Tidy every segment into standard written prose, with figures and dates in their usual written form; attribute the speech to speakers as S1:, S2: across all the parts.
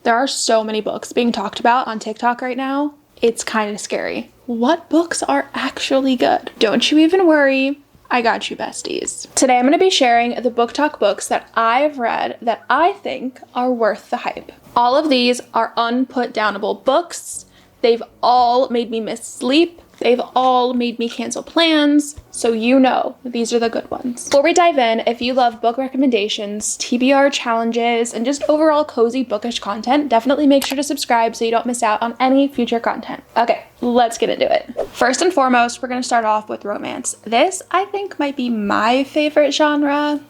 S1: There are so many books being talked about on TikTok right now. It's kind of scary. What books are actually good? Don't you even worry. I got you, besties. Today I'm going to be sharing the BookTok books that I've read that I think are worth the hype. All of these are unput-downable books. They've all made me miss sleep. They've all made me cancel plans, so you know these are the good ones. Before we dive in, if you love book recommendations, TBR challenges, and just overall cozy bookish content, definitely make sure to subscribe so you don't miss out on any future content. Okay, let's get into it. First and foremost, we're gonna start off with romance. This, I think, might be my favorite genre.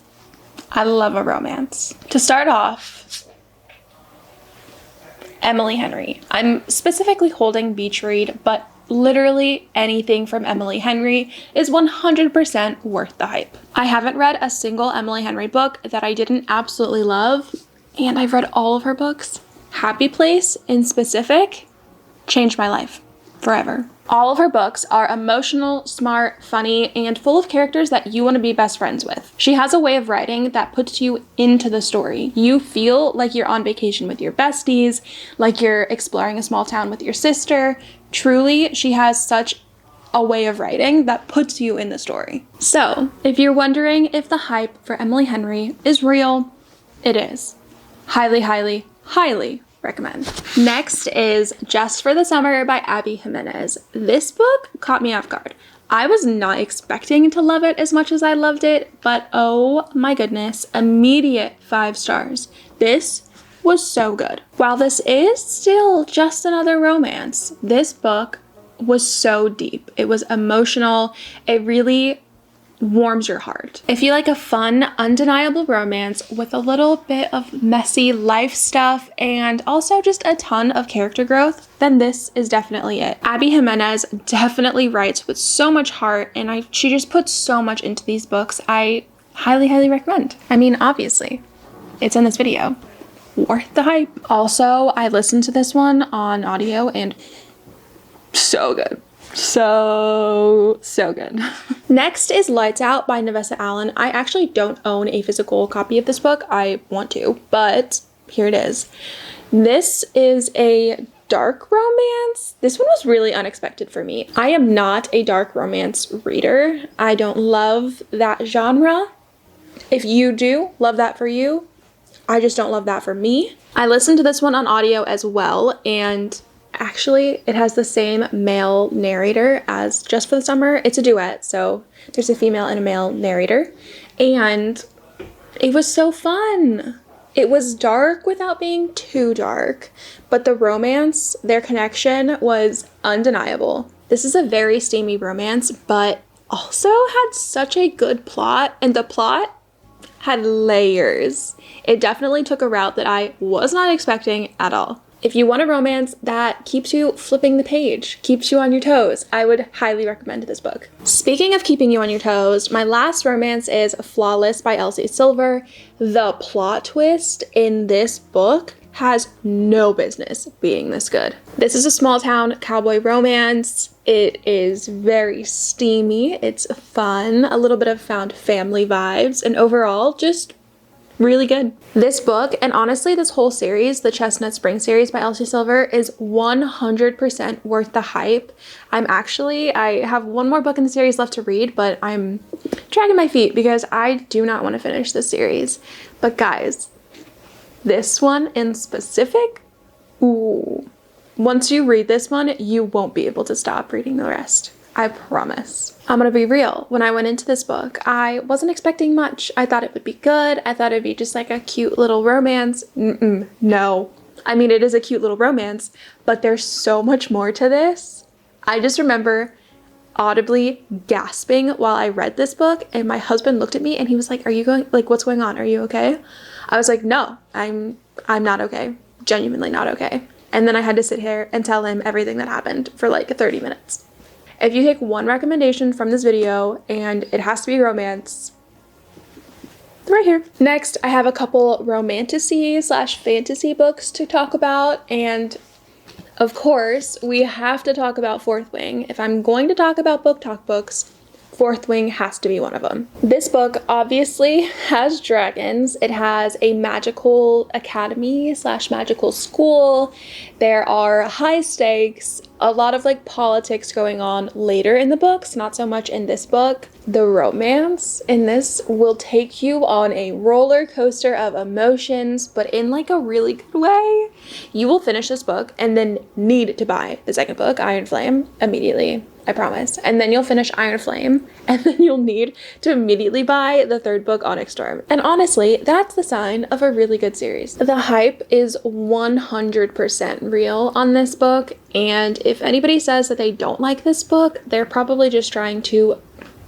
S1: I love a romance. To start off, Emily Henry. I'm specifically holding Beach Read, but literally anything from Emily Henry is 100% worth the hype. I haven't read a single Emily Henry book that I didn't absolutely love, and I've read all of her books. Happy Place, in specific, changed my life forever. All of her books are emotional, smart, funny, and full of characters that you want to be best friends with. She has a way of writing that puts you into the story. You feel like you're on vacation with your besties, like you're exploring a small town with your sister. Truly, she has such a way of writing that puts you in the story. So, if you're wondering if the hype for Emily Henry is real, it is. Highly, highly, highly recommend. Next is Just for the Summer by Abby Jimenez. This book caught me off guard. I was not expecting to love it as much as I loved it, but oh my goodness, immediate 5 stars. This was so good. While this is still just another romance, this book was so deep. It was emotional. It really warms your heart. If you like a fun, undeniable romance with a little bit of messy life stuff and also just a ton of character growth, then this is definitely it. Abby Jimenez definitely writes with so much heart, and she just puts so much into these books. I highly, highly recommend. I mean, obviously, it's in this video. Worth the hype. Also, I listened to this one on audio and so good. So good. Next is Lights Out by Nevessa Allen. I actually don't own a physical copy of this book. I want to, but here it is. This is a dark romance. This one was really unexpected for me. I am not a dark romance reader. I don't love that genre. If you do, love that for you. I just don't love that for me. I listened to this one on audio as well, and actually it has the same male narrator as Just for the Summer. It's a duet, so there's a female and a male narrator, and it was so fun. It was dark without being too dark, but the romance, their connection was undeniable. This is a very steamy romance, but also had such a good plot, and the plot had layers. It definitely took a route that I was not expecting at all. If you want a romance that keeps you flipping the page, keeps you on your toes, I would highly recommend this book. Speaking of keeping you on your toes, my last romance is Flawless by Elsie Silver. The plot twist in this book has no business being this good. This is a small town cowboy romance. It is very steamy, it's fun, a little bit of found family vibes, and overall just really good. This book, and honestly this whole series, the Chestnut Spring series by Elsie Silver, is 100% worth the hype. I have one more book in the series left to read, but I'm dragging my feet because I do not want to finish this series. But guys, this one in specific, ooh. Once you read this one, you won't be able to stop reading the rest. I promise. I'm gonna be real. When I went into this book, I wasn't expecting much. I thought it would be good. I thought it'd be just like a cute little romance. No. I mean, it is a cute little romance, but there's so much more to this. I just remember audibly gasping while I read this book, and my husband looked at me and he was like, what's going on? Are you okay? I was like, no, I'm not okay. Genuinely not okay. And then I had to sit here and tell him everything that happened for like 30 minutes. If you take one recommendation from this video, and it has to be romance, right here. Next, I have a couple romantasy/fantasy books to talk about, and of course, we have to talk about Fourth Wing. If I'm going to talk about BookTok books, Fourth Wing has to be one of them. This book obviously has dragons. It has a magical academy / magical school. There are high stakes, a lot of like politics going on later in the books, not so much in this book. The romance in this will take you on a roller coaster of emotions, but in like a really good way. You will finish this book and then need to buy the second book, Iron Flame, immediately. I promise. And then you'll finish Iron Flame, and then you'll need to immediately buy the third book, Onyx Storm. And honestly, that's the sign of a really good series. The hype is 100% real on this book, and if anybody says that they don't like this book, they're probably just trying to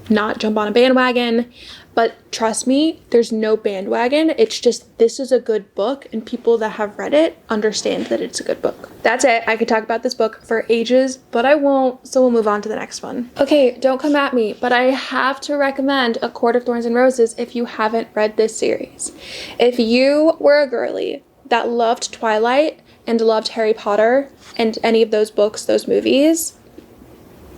S1: not jump on a bandwagon. But trust me, there's no bandwagon. It's just, this is a good book, and people that have read it understand that it's a good book. That's it. I could talk about this book for ages, but I won't, so we'll move on to the next one. Okay, don't come at me, but I have to recommend A Court of Thorns and Roses if you haven't read this series. If you were a girly that loved Twilight and loved Harry Potter and any of those books, those movies,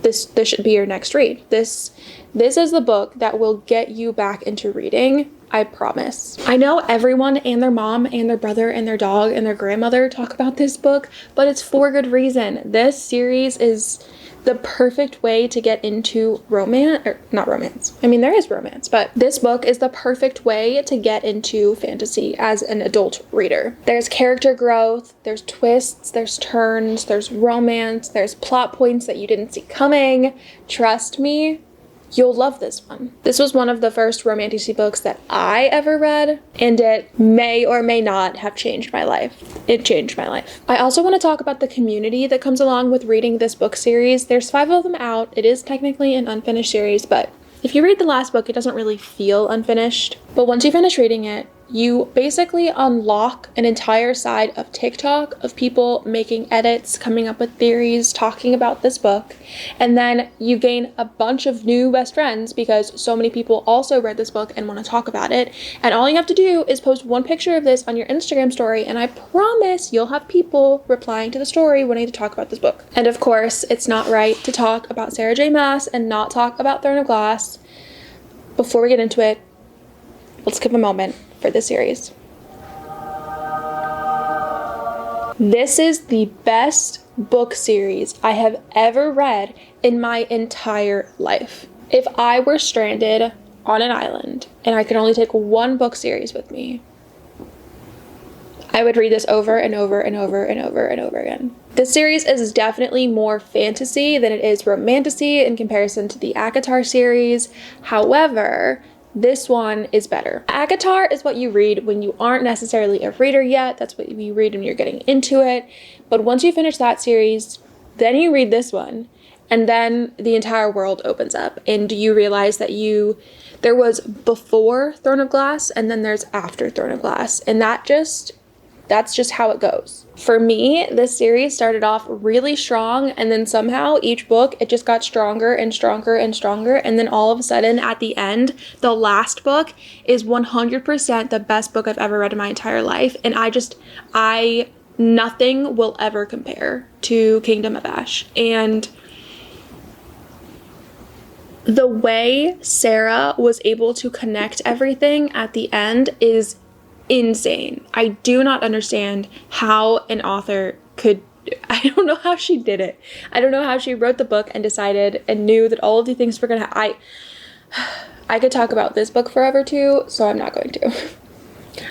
S1: this should be your next read. This is the book that will get you back into reading, I promise. I know everyone and their mom and their brother and their dog and their grandmother talk about this book, but it's for good reason. This series is the perfect way to get into romance, or not romance. I mean, there is romance, but this book is the perfect way to get into fantasy as an adult reader. There's character growth, there's twists, there's turns, there's romance, there's plot points that you didn't see coming. Trust me, you'll love this one. This was one of the first romantasy books that I ever read, and it may or may not have changed my life. It changed my life. I also want to talk about the community that comes along with reading this book series. There's 5 of them out. It is technically an unfinished series, but if you read the last book, it doesn't really feel unfinished. But once you finish reading it, you basically unlock an entire side of TikTok of people making edits, coming up with theories, talking about this book. And then you gain a bunch of new best friends because so many people also read this book and want to talk about it. And all you have to do is post one picture of this on your Instagram story, and I promise you'll have people replying to the story wanting to talk about this book. And of course, it's not right to talk about Sarah J. Maas and not talk about Throne of Glass. Before we get into it, let's give a moment for this series. This is the best book series I have ever read in my entire life. If I were stranded on an island and I could only take one book series with me, I would read this over and over and over and over and over again. This series is definitely more fantasy than it is romantasy in comparison to the ACOTAR series. However, this one is better. ACOTAR is what you read when you aren't necessarily a reader yet. That's what you read when you're getting into it. But once you finish that series, then you read this one, and then the entire world opens up, and you realize that there was before Throne of Glass, and then there's after Throne of Glass, and that's just how it goes. For me, this series started off really strong, and then somehow each book, it just got stronger and stronger and stronger, and then all of a sudden at the end, the last book is 100% the best book I've ever read in my entire life, and nothing will ever compare to Kingdom of Ash. And the way Sarah was able to connect everything at the end is insane. I do not understand how an author could, I don't know how she did it. I don't know how she wrote the book and decided and knew that all of the things were gonna, I could talk about this book forever too, so I'm not going to.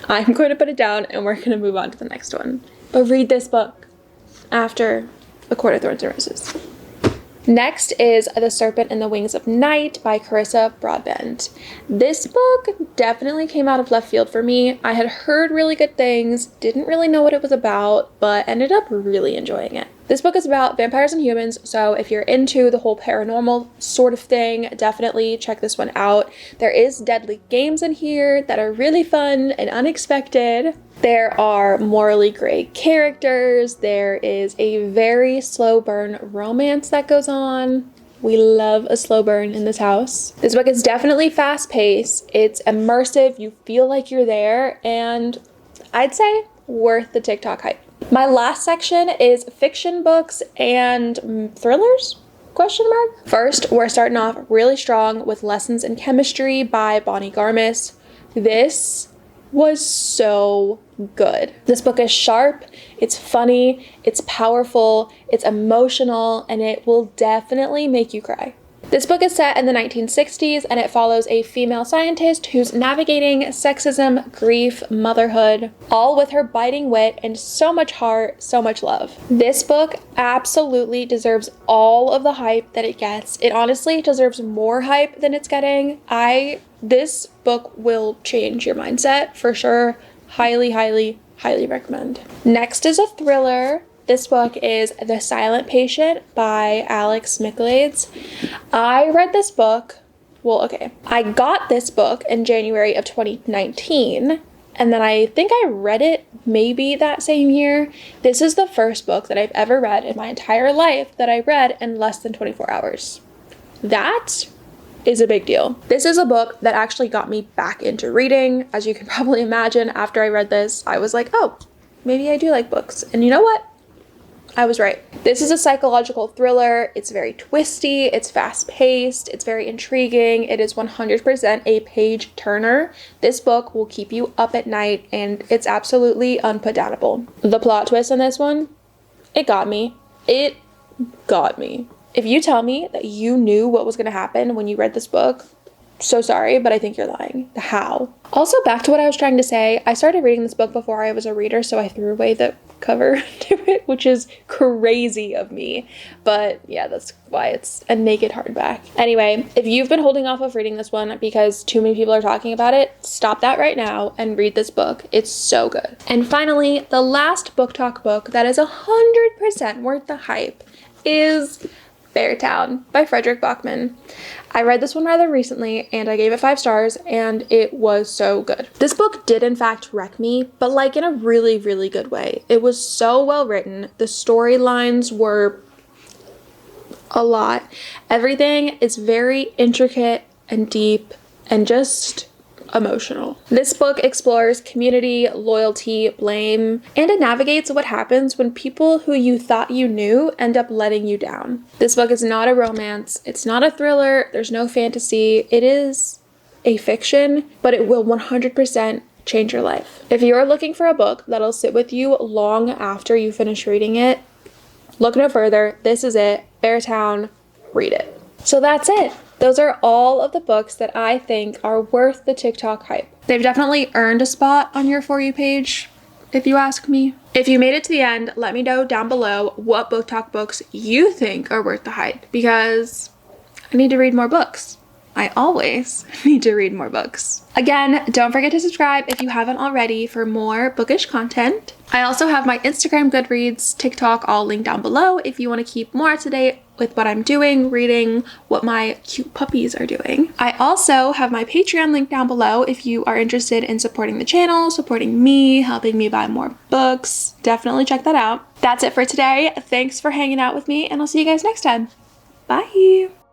S1: I'm going to put it down and we're gonna move on to the next one. But read this book after A Court of Thorns and Roses. Next is The Serpent and the Wings of Night by Carissa Broadbent. This book definitely came out of left field for me. I had heard really good things, didn't really know what it was about, but ended up really enjoying it. This book is about vampires and humans, so if you're into the whole paranormal sort of thing, definitely check this one out. There is deadly games in here that are really fun and unexpected. There are morally gray characters. There is a very slow burn romance that goes on. We love a slow burn in this house. This book is definitely fast paced. It's immersive. You feel like you're there, and I'd say worth the TikTok hype. My last section is fiction books and thrillers. Question mark? First, we're starting off really strong with Lessons in Chemistry by Bonnie Garmis. This was so good. This book is sharp, it's funny, it's powerful, it's emotional, and it will definitely make you cry. This book is set in the 1960s and it follows a female scientist who's navigating sexism, grief, motherhood, all with her biting wit and so much heart, so much love. This book absolutely deserves all of the hype that it gets. It honestly deserves more hype than it's getting. This book will change your mindset for sure. Highly, highly, highly recommend. Next is a thriller. This book is The Silent Patient by Alex Michaelides. I read this book, I got this book in January of 2019, and then I think I read it maybe that same year. This is the first book that I've ever read in my entire life that I read in less than 24 hours. That is a big deal. This is a book that actually got me back into reading. As you can probably imagine, after I read this, I was like, oh, maybe I do like books. And you know what? I was right. This is a psychological thriller. It's very twisty, it's fast-paced, it's very intriguing. It is 100% a page turner. This book will keep you up at night and it's absolutely unputdownable. The plot twist in this one, it got me. It got me. If you tell me that you knew what was going to happen when you read this book, so sorry, but I think you're lying. How? Also, back to what I was trying to say, I started reading this book before I was a reader, so I threw away the cover to it, which is crazy of me. But yeah, that's why it's a naked hardback. Anyway, if you've been holding off of reading this one because too many people are talking about it, stop that right now and read this book. It's so good. And finally, the last BookTok book that is 100% worth the hype is Beartown by Frederick Bachman. I read this one rather recently and I gave it 5 stars and it was so good. This book did in fact wreck me, but like in a really, really good way. It was so well written. The storylines were a lot. Everything is very intricate and deep and just emotional. This book explores community, loyalty, blame, and it navigates what happens when people who you thought you knew end up letting you down. This book is not a romance, it's not a thriller, there's no fantasy, it is a fiction, but it will 100% change your life. If you're looking for a book that'll sit with you long after you finish reading it, look no further. This is it. Beartown, read it. So that's it. Those are all of the books that I think are worth the TikTok hype. They've definitely earned a spot on your For You page, if you ask me. If you made it to the end, let me know down below what BookTok books you think are worth the hype, because I need to read more books. I always need to read more books. Again, don't forget to subscribe if you haven't already for more bookish content. I also have my Instagram, Goodreads, TikTok all linked down below if you want to keep more up to date with what I'm doing, reading, what my cute puppies are doing. I also have my Patreon link down below if you are interested in supporting the channel, supporting me, helping me buy more books. Definitely check that out. That's it for today. Thanks for hanging out with me and I'll see you guys next time. Bye.